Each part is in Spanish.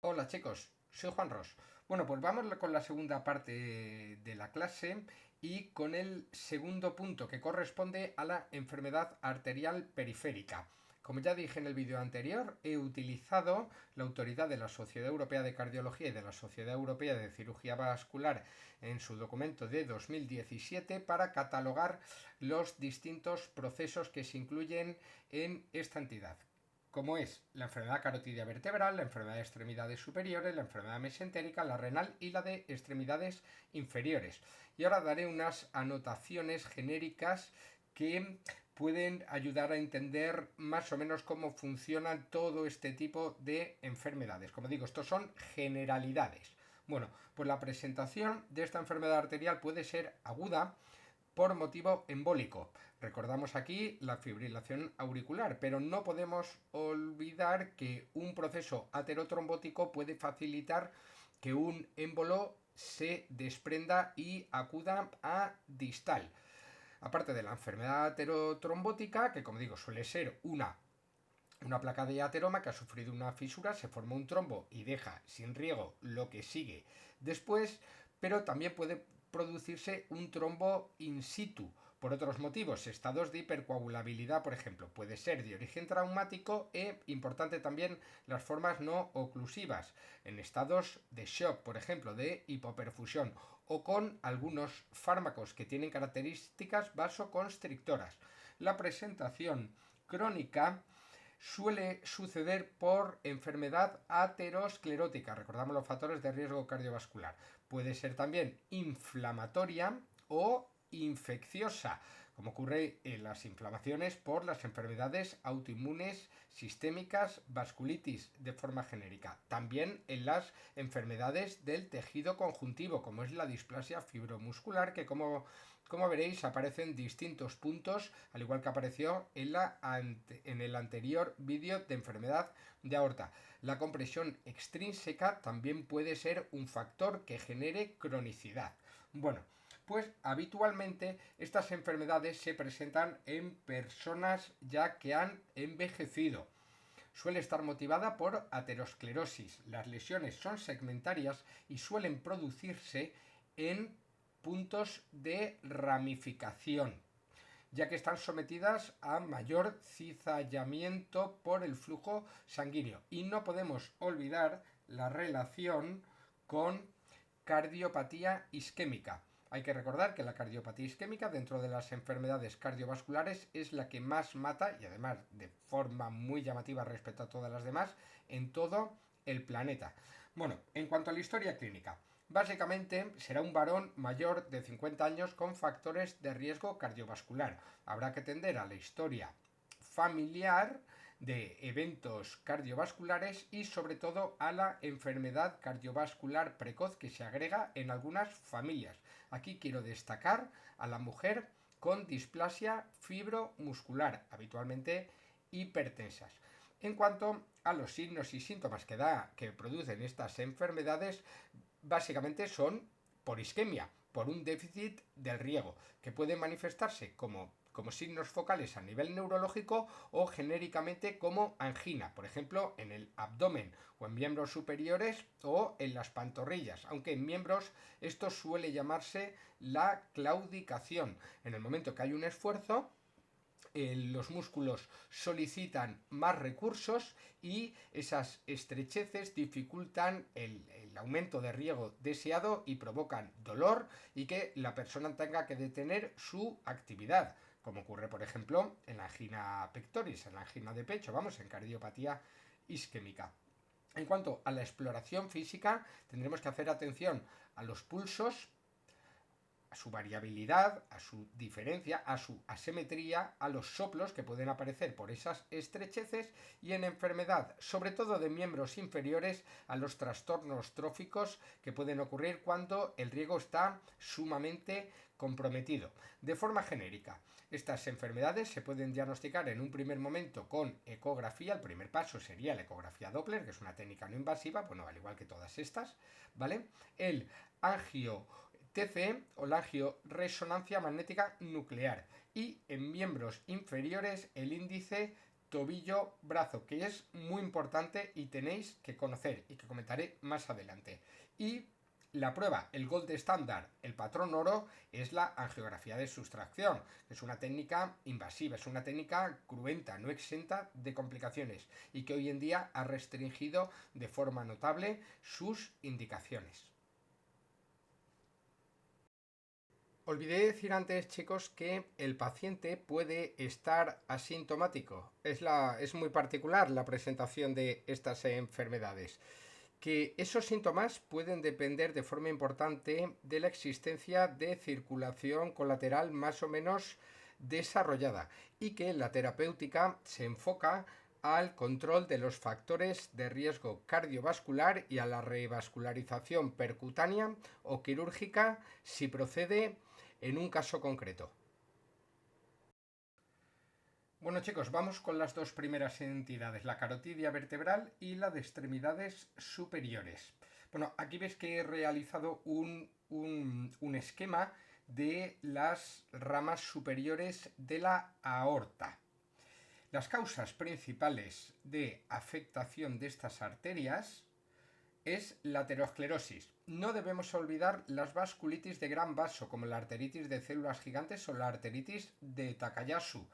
Hola chicos, soy Juan Ros. Bueno, pues vamos con la segunda parte de la clase y con el segundo punto que corresponde a la enfermedad arterial periférica. Como ya dije en el vídeo anterior, he utilizado la autoridad de la Sociedad Europea de Cardiología y de la Sociedad Europea de Cirugía Vascular en su documento de 2017 para catalogar los distintos procesos que se incluyen en esta entidad, como es la enfermedad carotidia vertebral, la enfermedad de extremidades superiores, la enfermedad mesentérica, la renal y la de extremidades inferiores. Y ahora daré unas anotaciones genéricas que pueden ayudar a entender más o menos cómo funcionan todo este tipo de enfermedades. Como digo, estos son generalidades. Bueno, pues la presentación de esta enfermedad arterial puede ser aguda por motivo embólico. Recordamos aquí la fibrilación auricular, pero no podemos olvidar que un proceso aterotrombótico puede facilitar que un émbolo se desprenda y acuda a distal. Aparte de la enfermedad aterotrombótica, que como digo suele ser una placa de ateroma que ha sufrido una fisura, se forma un trombo y deja sin riego lo que sigue después, pero también puede producirse un trombo in situ por otros motivos, estados de hipercoagulabilidad, por ejemplo, puede ser de origen traumático e importante también las formas no oclusivas, en estados de shock, por ejemplo, de hipoperfusión o con algunos fármacos que tienen características vasoconstrictoras. La presentación crónica suele suceder por enfermedad aterosclerótica. Recordamos los factores de riesgo cardiovascular. Puede ser también inflamatoria o infecciosa, como ocurre en las inflamaciones por las enfermedades autoinmunes sistémicas, vasculitis de forma genérica. También en las enfermedades del tejido conjuntivo, como es la displasia fibromuscular, que como veréis aparecen distintos puntos, al igual que apareció en el anterior vídeo de enfermedad de aorta. La compresión extrínseca también puede ser un factor que genere cronicidad. Bueno, pues habitualmente estas enfermedades se presentan en personas ya que han envejecido. Suele estar motivada por aterosclerosis. Las lesiones son segmentarias y suelen producirse en puntos de ramificación, ya que están sometidas a mayor cizallamiento por el flujo sanguíneo. Y no podemos olvidar la relación con cardiopatía isquémica. Hay que recordar que la cardiopatía isquémica dentro de las enfermedades cardiovasculares es la que más mata, y además de forma muy llamativa respecto a todas las demás, en todo el planeta. Bueno, en cuanto a la historia clínica, básicamente será un varón mayor de 50 años con factores de riesgo cardiovascular. Habrá que atender a la historia familiar de eventos cardiovasculares y sobre todo a la enfermedad cardiovascular precoz que se agrega en algunas familias. Aquí quiero destacar a la mujer con displasia fibromuscular, habitualmente hipertensas. En cuanto a los signos y síntomas que producen estas enfermedades, básicamente son por isquemia, por un déficit del riego, que puede manifestarse como signos focales a nivel neurológico o genéricamente como angina, por ejemplo en el abdomen o en miembros superiores o en las pantorrillas, aunque en miembros esto suele llamarse la claudicación. En el momento que hay un esfuerzo, los músculos solicitan más recursos y esas estrecheces dificultan el aumento de riego deseado y provocan dolor y que la persona tenga que detener su actividad, como ocurre por ejemplo en la angina pectoris, en la angina de pecho, vamos, en cardiopatía isquémica. En cuanto a la exploración física, tendremos que hacer atención a los pulsos, a su variabilidad, a su diferencia, a su asimetría, a los soplos que pueden aparecer por esas estrecheces y en enfermedad, sobre todo de miembros inferiores, a los trastornos tróficos que pueden ocurrir cuando el riego está sumamente comprometido. De forma genérica, estas enfermedades se pueden diagnosticar en un primer momento con ecografía. El primer paso sería la ecografía Doppler, que es una técnica no invasiva, bueno, al igual que todas estas, ¿vale? El angio TCE o la angioresonancia magnética nuclear y en miembros inferiores el índice tobillo, brazo, que es muy importante y tenéis que conocer y que comentaré más adelante. Y la prueba, el gold estándar, el patrón oro, es la angiografía de sustracción. Es una técnica invasiva, es una técnica cruenta, no exenta de complicaciones y que hoy en día ha restringido de forma notable sus indicaciones. Olvidé decir antes, chicos, que el paciente puede estar asintomático. Es muy particular la presentación de estas enfermedades. Que esos síntomas pueden depender de forma importante de la existencia de circulación colateral más o menos desarrollada y que la terapéutica se enfoca al control de los factores de riesgo cardiovascular y a la revascularización percutánea o quirúrgica si procede en un caso concreto. Bueno, chicos, vamos con las dos primeras entidades, la carotidia vertebral y la de extremidades superiores. Bueno, aquí ves que he realizado un esquema de las ramas superiores de la aorta. Las causas principales de afectación de estas arterias es la aterosclerosis. No debemos olvidar las vasculitis de gran vaso, como la arteritis de células gigantes o la arteritis de Takayasu.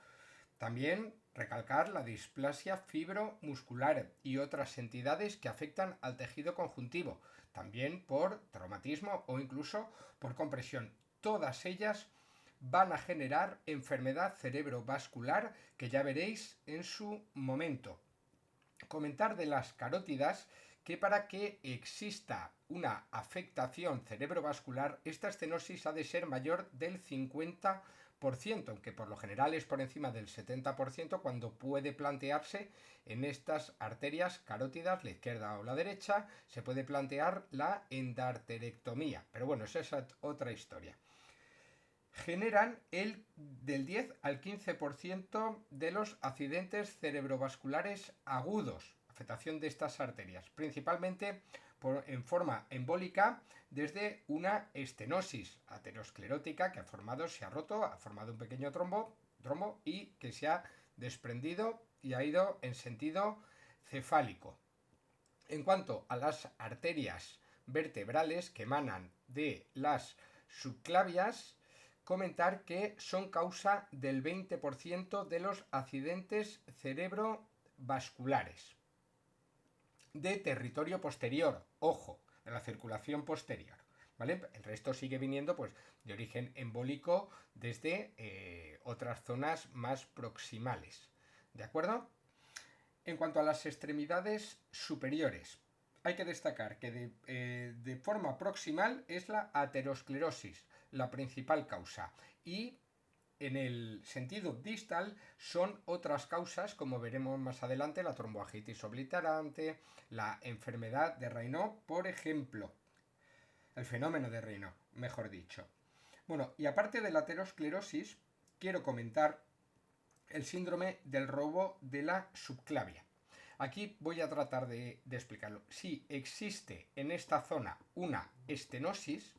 También recalcar la displasia fibromuscular y otras entidades que afectan al tejido conjuntivo, también por traumatismo o incluso por compresión. Todas ellas van a generar enfermedad cerebrovascular que ya veréis en su momento. Comentar de las carótidas que para que exista una afectación cerebrovascular, esta estenosis ha de ser mayor del 50%, aunque por lo general es por encima del 70% cuando puede plantearse en estas arterias carótidas, la izquierda o la derecha, se puede plantear la endarterectomía. Pero bueno, esa es otra historia. Generan del 10 al 15% de los accidentes cerebrovasculares agudos, afectación de estas arterias, principalmente en forma embólica desde una estenosis aterosclerótica que se ha roto, ha formado un pequeño trombo y que se ha desprendido y ha ido en sentido cefálico. En cuanto a las arterias vertebrales que emanan de las subclavias, comentar que son causa del 20% de los accidentes cerebrovasculares de territorio posterior, ojo, de la circulación posterior, ¿vale? El resto sigue viniendo pues de origen embólico desde otras zonas más proximales, ¿de acuerdo? En cuanto a las extremidades superiores, hay que destacar que de forma proximal es la aterosclerosis, la principal causa, y en el sentido distal son otras causas, como veremos más adelante, la tromboangitis obliterante, la enfermedad de Raynaud, por ejemplo, el fenómeno de Raynaud, mejor dicho. Bueno, y aparte de la aterosclerosis, quiero comentar el síndrome del robo de la subclavia. Aquí voy a tratar de explicarlo. Si existe en esta zona una estenosis,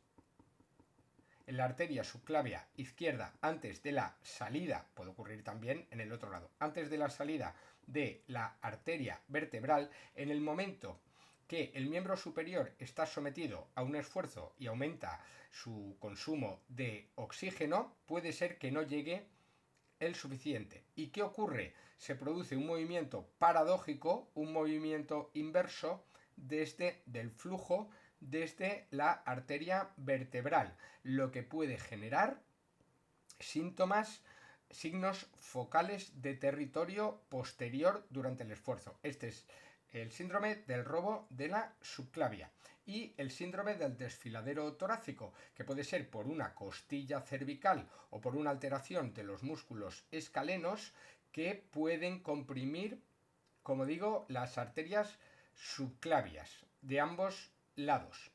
en la arteria subclavia izquierda antes de la salida, puede ocurrir también en el otro lado, antes de la salida de la arteria vertebral, en el momento que el miembro superior está sometido a un esfuerzo y aumenta su consumo de oxígeno, puede ser que no llegue el suficiente. ¿Y qué ocurre? Se produce un movimiento paradójico, un movimiento inverso del flujo desde la arteria vertebral, lo que puede generar signos focales de territorio posterior durante el esfuerzo. Este es el síndrome del robo de la subclavia y el síndrome del desfiladero torácico, que puede ser por una costilla cervical o por una alteración de los músculos escalenos que pueden comprimir, como digo, las arterias subclavias de ambos lados.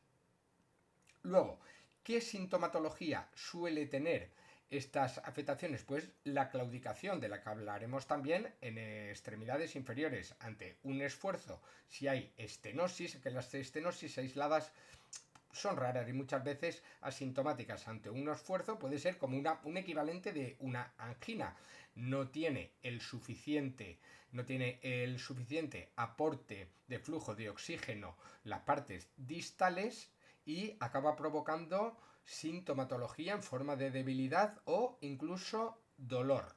Luego, ¿qué sintomatología suele tener estas afectaciones? Pues la claudicación, de la que hablaremos también en extremidades inferiores ante un esfuerzo. Si hay estenosis, que las estenosis aisladas son raras y muchas veces asintomáticas. Ante un esfuerzo puede ser como un equivalente de una angina. No tiene el suficiente, no tiene el suficiente aporte de flujo de oxígeno las partes distales y acaba provocando sintomatología en forma de debilidad o incluso dolor.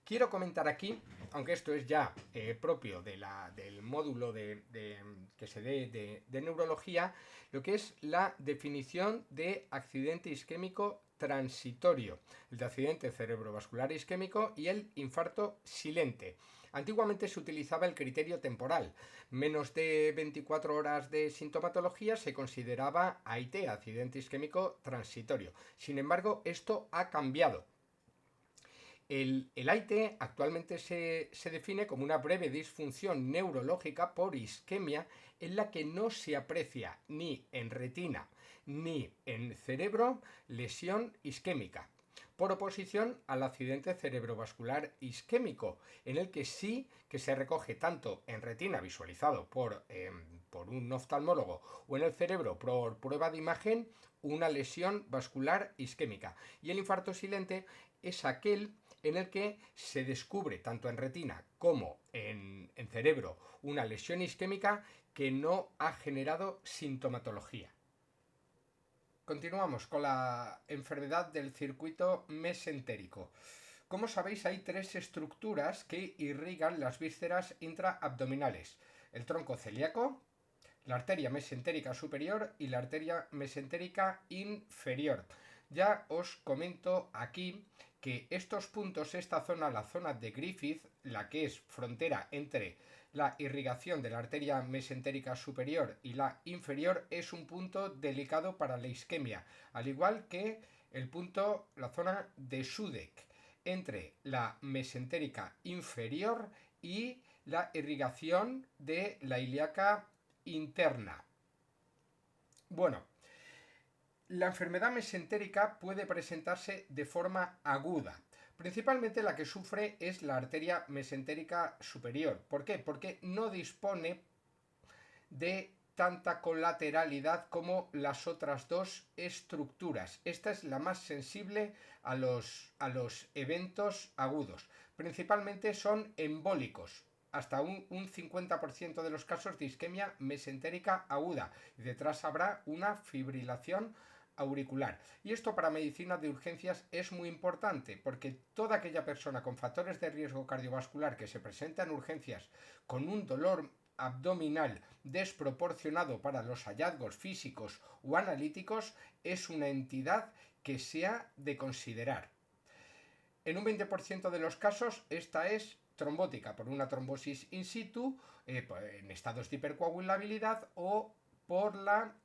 Quiero comentar aquí, aunque esto es ya propio del módulo que se dé de neurología, lo que es la definición de accidente isquémico transitorio, el de accidente cerebrovascular isquémico y el infarto silente. Antiguamente se utilizaba el criterio temporal. Menos de 24 horas de sintomatología se consideraba AIT, accidente isquémico transitorio. Sin embargo, esto ha cambiado. El AIT actualmente se define como una breve disfunción neurológica por isquemia en la que no se aprecia ni en retina ni en cerebro lesión isquémica, por oposición al accidente cerebrovascular isquémico, en el que sí que se recoge tanto en retina visualizado por un oftalmólogo o en el cerebro por prueba de imagen una lesión vascular isquémica. Y el infarto silente es aquel en el que se descubre tanto en retina como en cerebro una lesión isquémica que no ha generado sintomatología. Continuamos con la enfermedad del circuito mesentérico. Como sabéis, hay tres estructuras que irrigan las vísceras intraabdominales: el tronco celíaco, la arteria mesentérica superior y la arteria mesentérica inferior. Ya os comento aquí que estos puntos, esta zona, la zona de Griffith, la que es frontera entre la irrigación de la arteria mesentérica superior y la inferior, es un punto delicado para la isquemia, al igual que el punto, la zona de Sudeck, entre la mesentérica inferior y la irrigación de la ilíaca interna. Bueno, la enfermedad mesentérica puede presentarse de forma aguda. Principalmente la que sufre es la arteria mesentérica superior. ¿Por qué? Porque no dispone de tanta colateralidad como las otras dos estructuras. Esta es la más sensible a los eventos agudos. Principalmente son embólicos, hasta un 50% de los casos de isquemia mesentérica aguda. Y detrás habrá una fibrilación auricular. Y esto para medicina de urgencias es muy importante, porque toda aquella persona con factores de riesgo cardiovascular que se presenta en urgencias con un dolor abdominal desproporcionado para los hallazgos físicos o analíticos es una entidad que se ha de considerar. En un 20% de los casos esta es trombótica por una trombosis in situ, en estados de hipercoagulabilidad o por la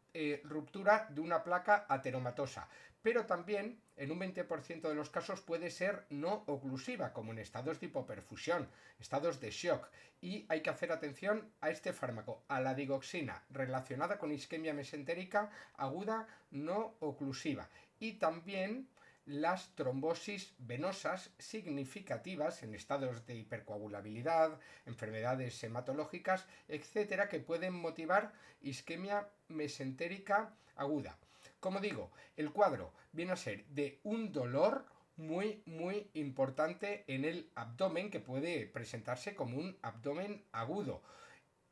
ruptura de una placa ateromatosa. Pero también en un 20% de los casos puede ser no oclusiva, como en estados de hipoperfusión, estados de shock. Y hay que hacer atención a este fármaco, a la digoxina, relacionada con isquemia mesentérica aguda no oclusiva. Y también las trombosis venosas significativas en estados de hipercoagulabilidad, enfermedades hematológicas, etcétera, que pueden motivar isquemia mesentérica aguda. Como digo, el cuadro viene a ser de un dolor muy importante en el abdomen, que puede presentarse como un abdomen agudo,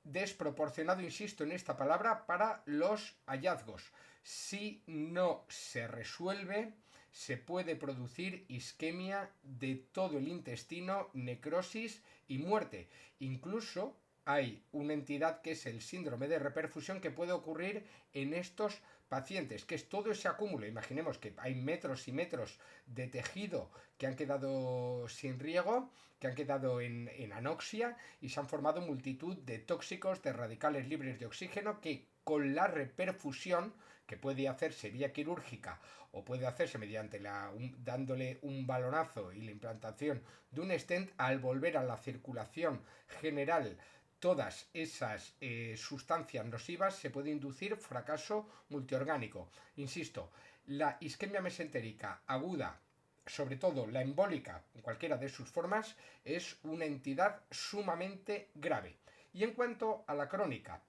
desproporcionado, insisto en esta palabra, para los hallazgos. Si no se resuelve, se puede producir isquemia de todo el intestino, necrosis y muerte. Incluso hay una entidad que es el síndrome de reperfusión que puede ocurrir en estos pacientes, que es todo ese acúmulo. Imaginemos que hay metros y metros de tejido que han quedado sin riego, que han quedado en anoxia, y se han formado multitud de tóxicos, de radicales libres de oxígeno, que con la reperfusión, que puede hacerse vía quirúrgica o puede hacerse mediante dándole un balonazo y la implantación de un stent, al volver a la circulación general todas esas sustancias nocivas, se puede inducir fracaso multiorgánico. Insisto, la isquemia mesentérica aguda, sobre todo la embólica en cualquiera de sus formas, es una entidad sumamente grave. Y en cuanto a la crónica,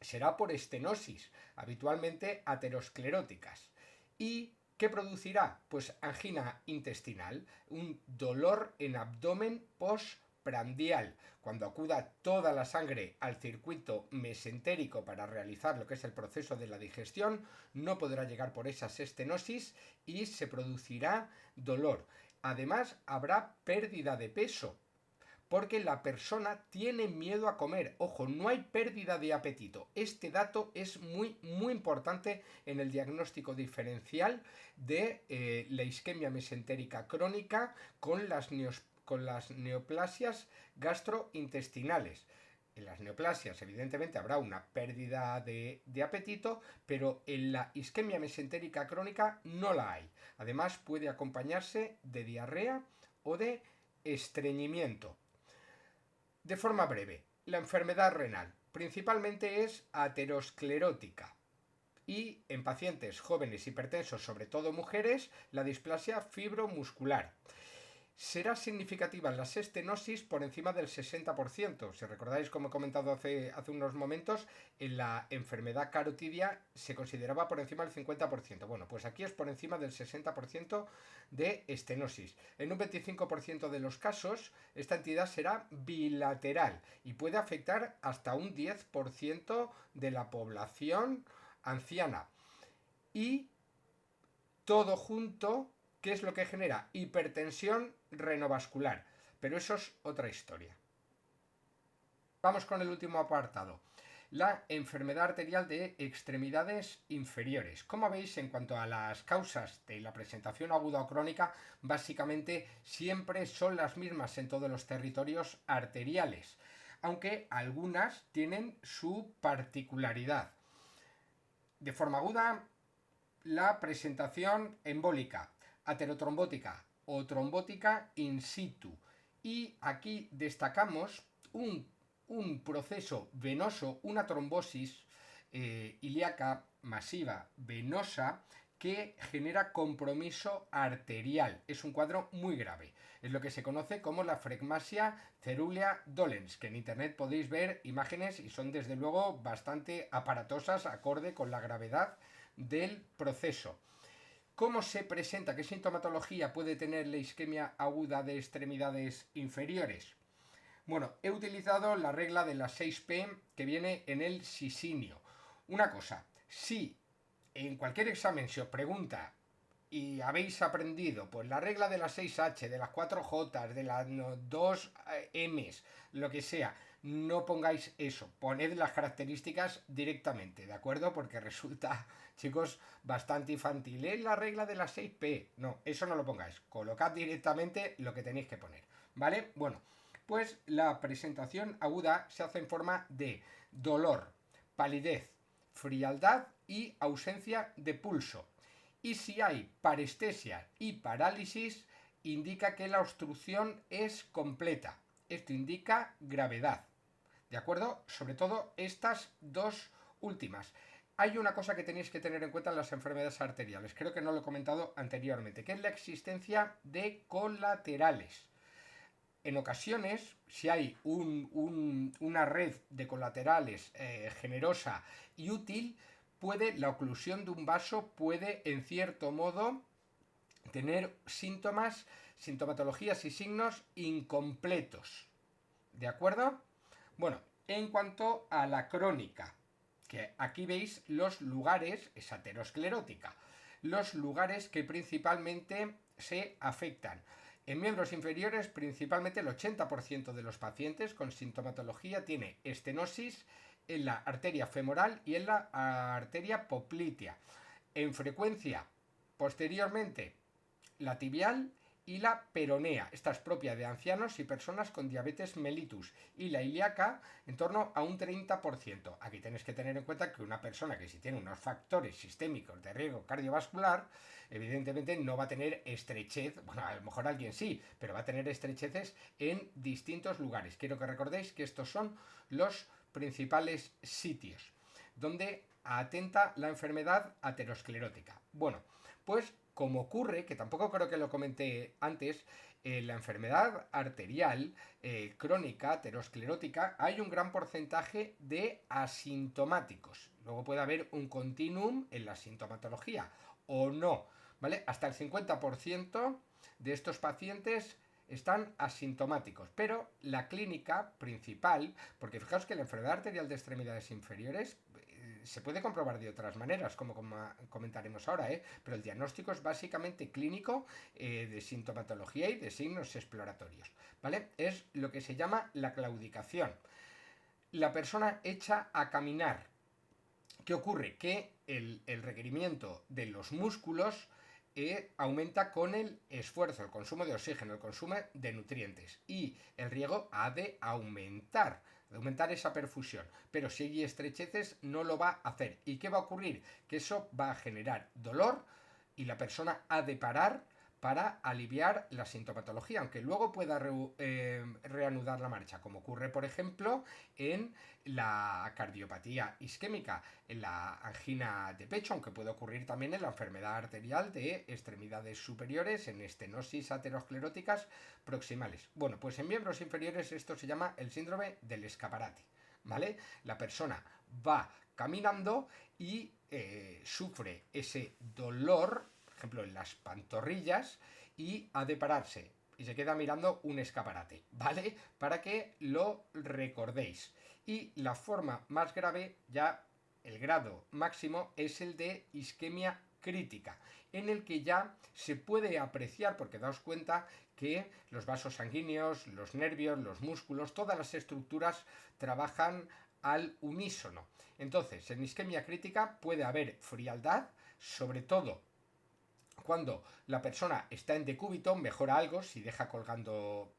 será por estenosis, habitualmente ateroscleróticas. ¿Y qué producirá? Pues angina intestinal, un dolor en abdomen postprandial. Cuando acuda toda la sangre al circuito mesentérico para realizar lo que es el proceso de la digestión, no podrá llegar por esas estenosis y se producirá dolor. Además, habrá pérdida de peso, porque la persona tiene miedo a comer. Ojo, no hay pérdida de apetito. Este dato es muy, muy importante en el diagnóstico diferencial de la isquemia mesentérica crónica con las neoplasias gastrointestinales. En las neoplasias, evidentemente, habrá una pérdida de apetito, pero en la isquemia mesentérica crónica no la hay. Además, puede acompañarse de diarrea o de estreñimiento. De forma breve, la enfermedad renal principalmente es aterosclerótica y en pacientes jóvenes hipertensos, sobre todo mujeres, la displasia fibromuscular. Será significativa la estenosis por encima del 60%. Si recordáis, como he comentado hace unos momentos, en la enfermedad carotidia se consideraba por encima del 50%. Bueno, pues aquí es por encima del 60% de estenosis. En un 25% de los casos, esta entidad será bilateral y puede afectar hasta un 10% de la población anciana. Y todo junto, ¿qué es lo que genera? Hipertensión renovascular. Pero eso es otra historia. Vamos con el último apartado. La enfermedad arterial de extremidades inferiores. Como veis, en cuanto a las causas de la presentación aguda o crónica, básicamente siempre son las mismas en todos los territorios arteriales, aunque algunas tienen su particularidad. De forma aguda, la presentación embólica, aterotrombótica o trombótica in situ. Y aquí destacamos un proceso venoso, una trombosis ilíaca masiva venosa que genera compromiso arterial. Es un cuadro muy grave. Es lo que se conoce como la flegmasia cerulea dolens, que en internet podéis ver imágenes y son desde luego bastante aparatosas acorde con la gravedad del proceso. ¿Cómo se presenta? ¿Qué sintomatología puede tener la isquemia aguda de extremidades inferiores? Bueno, he utilizado la regla de las 6P que viene en el sisinio. Una cosa, si en cualquier examen se os pregunta y habéis aprendido pues la regla de las 6H, de las 4J, de las 2Ms, lo que sea, no pongáis eso, poned las características directamente, ¿de acuerdo? Porque resulta, chicos, bastante infantil. Es la regla de las 6P. No, eso no lo pongáis. Colocad directamente lo que tenéis que poner, ¿vale? Bueno, pues la presentación aguda se hace en forma de dolor, palidez, frialdad y ausencia de pulso. Y si hay parestesia y parálisis, indica que la obstrucción es completa. Esto indica gravedad. ¿De acuerdo? Sobre todo estas dos últimas. Hay una cosa que tenéis que tener en cuenta en las enfermedades arteriales, creo que no lo he comentado anteriormente, que es la existencia de colaterales. En ocasiones, si hay una red de colaterales generosa y útil, la oclusión de un vaso puede, en cierto modo, tener sintomatologías y signos incompletos. ¿De acuerdo? Bueno, en cuanto a la crónica, que aquí veis los lugares, es aterosclerótica, los lugares que principalmente se afectan. En miembros inferiores, principalmente el 80% de los pacientes con sintomatología tiene estenosis en la arteria femoral y en la arteria poplitea. En frecuencia, posteriormente, la tibial y la peronea. Esta es propia de ancianos y personas con diabetes mellitus. Y la ilíaca en torno a un 30%. Aquí tenéis que tener en cuenta que una persona que si tiene unos factores sistémicos de riesgo cardiovascular, evidentemente no va a tener estrechez, bueno, a lo mejor alguien sí, pero va a tener estrecheces en distintos lugares. Quiero que recordéis que estos son los principales sitios donde atenta la enfermedad aterosclerótica. Bueno, pues como ocurre, que tampoco creo que lo comenté antes, en la enfermedad arterial crónica, aterosclerótica, hay un gran porcentaje de asintomáticos. Luego puede haber un continuum en la sintomatología o no, ¿vale? Hasta el 50% de estos pacientes están asintomáticos, pero la clínica principal, porque fijaos que la enfermedad arterial de extremidades inferiores se puede comprobar de otras maneras, como comentaremos ahora, pero el diagnóstico es básicamente clínico, de sintomatología y de signos exploratorios, ¿vale? Es lo que se llama la claudicación. La persona echa a caminar. ¿Qué ocurre? Que el requerimiento de los músculos aumenta con el esfuerzo, el consumo de oxígeno, el consumo de nutrientes, y el riego ha de aumentar esa perfusión, pero si hay estrecheces no lo va a hacer. ¿Y qué va a ocurrir? Que eso va a generar dolor y la persona ha de parar para aliviar la sintomatología, aunque luego pueda reanudar la marcha, como ocurre, por ejemplo, en la cardiopatía isquémica, en la angina de pecho, aunque puede ocurrir también en la enfermedad arterial de extremidades superiores, en estenosis ateroscleróticas proximales. Bueno, pues en miembros inferiores esto se llama el síndrome del escaparate, ¿vale? La persona va caminando y sufre ese dolor, por ejemplo, en las pantorrillas, y ha de pararse y se queda mirando un escaparate, ¿vale? Para que lo recordéis. Y la forma más grave, ya el grado máximo, es el de isquemia crítica, en el que ya se puede apreciar, porque daos cuenta que los vasos sanguíneos, los nervios, los músculos, todas las estructuras trabajan al unísono. Entonces, en isquemia crítica puede haber frialdad, sobre todo cuando la persona está en decúbito, mejora algo si deja colgando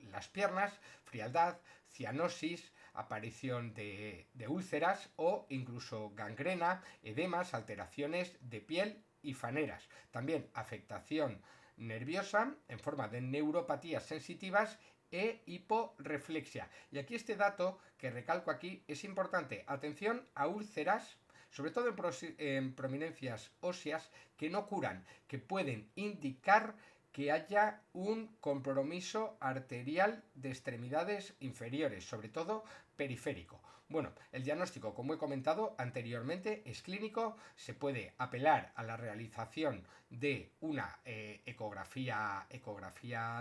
las piernas, frialdad, cianosis, aparición de úlceras o incluso gangrena, edemas, alteraciones de piel y faneras. También afectación nerviosa en forma de neuropatías sensitivas e hiporreflexia. Y aquí este dato que recalco aquí es importante. Atención a úlceras, sobre todo en prominencias óseas, que no curan, que pueden indicar que haya un compromiso arterial de extremidades inferiores, sobre todo periférico. Bueno, el diagnóstico, como he comentado anteriormente, es clínico, se puede apelar a la realización de una ecografía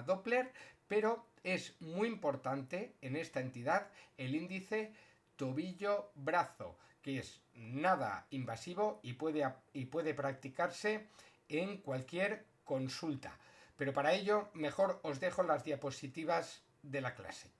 Doppler, pero es muy importante en esta entidad el índice tobillo-brazo, que es nada invasivo y puede practicarse en cualquier consulta. Pero para ello, mejor os dejo las diapositivas de la clase.